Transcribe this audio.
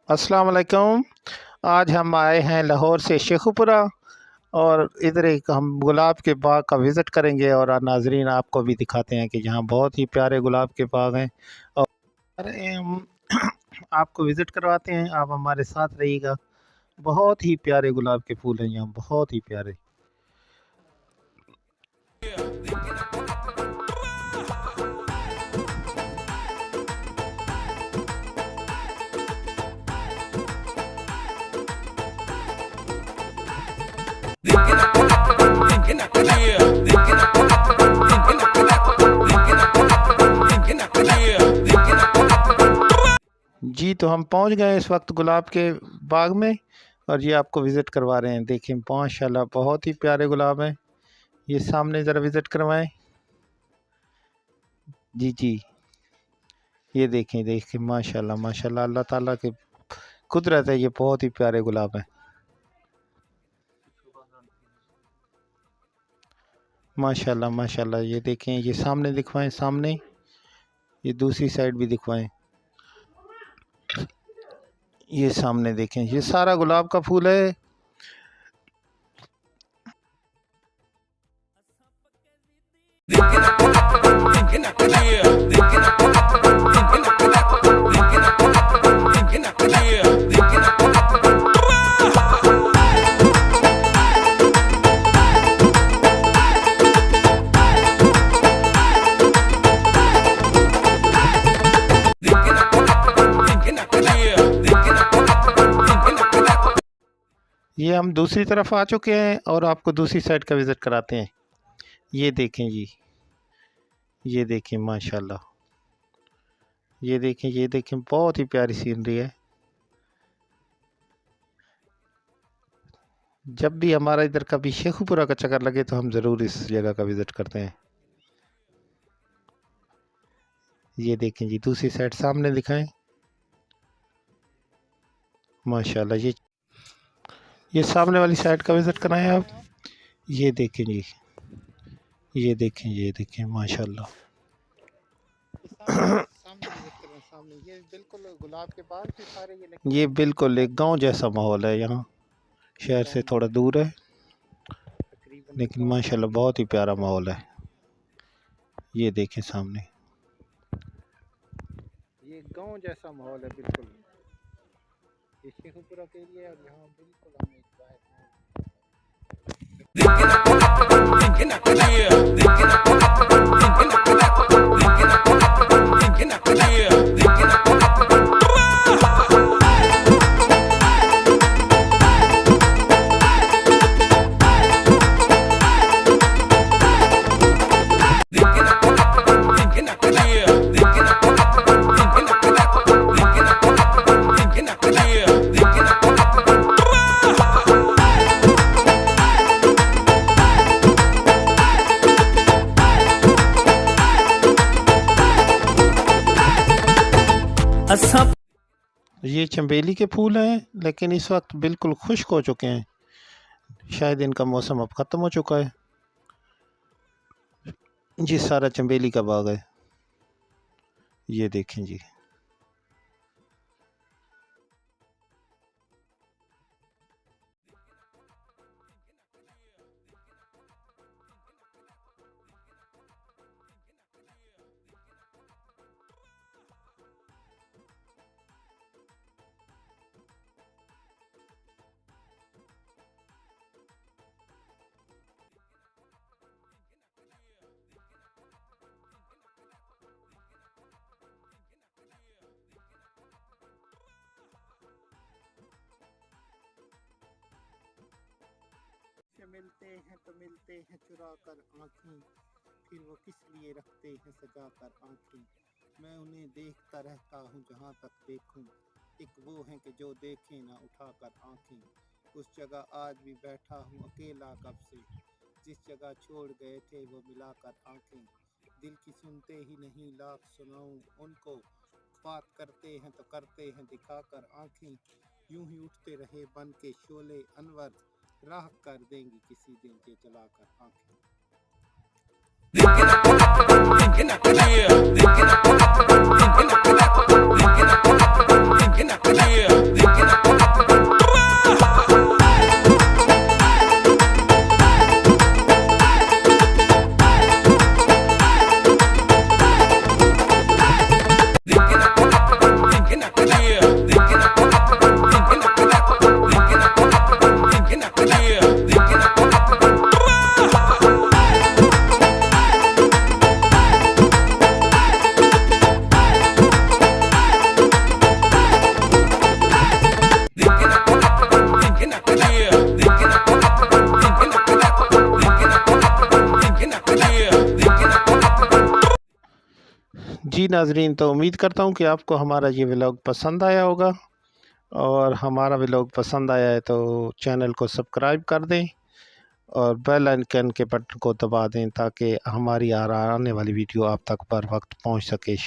अस्सलाम वालेकुम। आज हम आए हैं लाहौर से शेखुपुरा और इधर एक हम गुलाब के बाग का विज़िट करेंगे और नाज़रीन आपको भी दिखाते हैं कि यहाँ बहुत ही प्यारे गुलाब के बाग हैं और हम आपको विज़िट करवाते हैं। आप हमारे साथ रहिएगा। बहुत ही प्यारे गुलाब के फूल हैं यहाँ, बहुत ही प्यारे। जी तो हम पहुंच गए इस वक्त गुलाब के बाग में और ये आपको विज़िट करवा रहे हैं। देखिए माशाल्लाह बहुत ही प्यारे गुलाब हैं। ये सामने ज़रा विज़िट करवाएं। जी जी, ये देखें देखें माशाल्लाह माशाल्लाह, अल्लाह ताला की कुदरत है। ये बहुत ही प्यारे गुलाब हैं माशाल्लाह माशाल्लाह। ये देखें, ये सामने दिखवाएं, सामने ये दूसरी साइड भी दिखवाएं। ये सामने देखें, ये सारा गुलाब का फूल है। ये हम दूसरी तरफ आ चुके हैं और आपको दूसरी साइड का विज़िट कराते हैं। ये देखें जी, ये देखें माशाल्लाह, ये देखें, ये देखें बहुत ही प्यारी सीनरी है। जब भी हमारा इधर कभी शेखुपुरा का चक्कर लगे तो हम ज़रूर इस जगह का विज़िट करते हैं। ये देखें जी, दूसरी साइड सामने दिखाएं माशाल्लाह। ये सामने वाली साइड का विज़िट कराएं आप। ये देखें जी, ये देखें, ये देखें माशाल्लाह। ये बिल्कुल गुलाब के बाग के सारे ये बिल्कुल एक गांव जैसा माहौल है यहाँ। शहर से थोड़ा दूर है लेकिन माशाल्लाह बहुत ही प्यारा माहौल है। ये देखें सामने, ये गांव जैसा माहौल है बिल्कुल। ये शेखुपुरा के लिए और यहाँ बिल्कुल हमें ये चंबेली के फूल हैं लेकिन इस वक्त बिल्कुल खुश्क हो चुके हैं। शायद इनका मौसम अब ख़त्म हो चुका है। जी सारा चंबेली का बाग है। ये देखें जी, मिलते हैं तो मिलते हैं चुरा कर आँखें, फिर वो किस लिए रखते हैं सजा कर आँखें। मैं उन्हें देखता रहता हूँ जहाँ तक देखूँ, एक वो है कि जो देखे ना उठा कर आँखें। उस जगह आज भी बैठा हूँ अकेला कब से, जिस जगह छोड़ गए थे वो मिला कर आँखें। दिल की सुनते ही नहीं लाख सुनाऊँ उनको, बात करते हैं तो करते हैं दिखा कर आँखें। यूं ही उठते रहे बन के शोले अनवर, राह कर देंगी किसी दिन ये जलाकर आँखें। जी नाजरीन, तो उम्मीद करता हूँ कि आपको हमारा ये व्लॉग पसंद आया होगा, और हमारा व्लॉग पसंद आया है तो चैनल को सब्सक्राइब कर दें और बेल आइकन के बटन को दबा दें ताकि हमारी आने वाली वीडियो आप तक बर वक्त पहुँच सके।